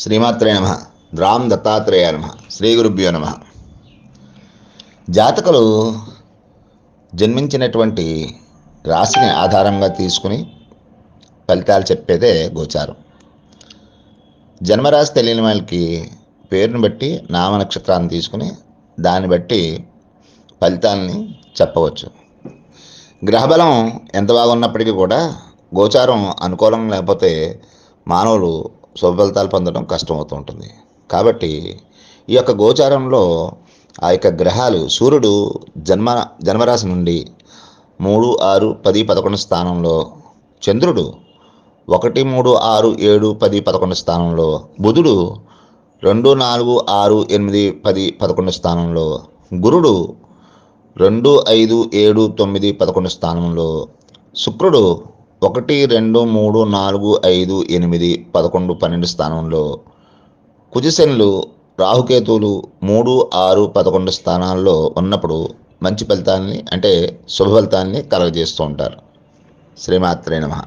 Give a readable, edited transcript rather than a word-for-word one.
శ్రీమాత్రే నమ. ద్రాం దత్తాత్రేయ నమ. శ్రీ గురుభ్యో నమ. జాతకులు జన్మించినటువంటి రాశిని ఆధారంగా తీసుకుని ఫలితాలు చెప్పేదే గోచారం. జన్మరాశి తెలియని వాళ్ళకి పేరుని బట్టి నామ నక్షత్రాన్ని తీసుకుని దాన్ని బట్టి ఫలితాలని చెప్పవచ్చు. గ్రహబలం ఎంత బాగున్నప్పటికీ కూడా గోచారం అనుకూలం లేకపోతే మానవులు శుభ ఫలితాలు పొందడం కష్టమవుతూ ఉంటుంది. కాబట్టి ఈ యొక్క గోచారంలో ఆ యొక్క గ్రహాలు సూర్యుడు జన్మరాశి నుండి 3, 6, 10, 11 స్థానంలో, చంద్రుడు 1, 3, 6, 7, 10, 11 స్థానంలో, బుధుడు 2, 4, 6, 8, 10, 11 స్థానంలో, గురుడు 2, 5, 7, 9, 11 స్థానంలో, శుక్రుడు 1, 2, 3, 4, 5, 8, 11, 12 స్థానంలో, కుజశనులు రాహుకేతువులు 3, 6, 11 స్థానాల్లో ఉన్నప్పుడు మంచి ఫలితాన్ని అంటే శుభ ఫలితాన్ని కలగజేస్తూ ఉంటారు. శ్రీమాత్రే నమః.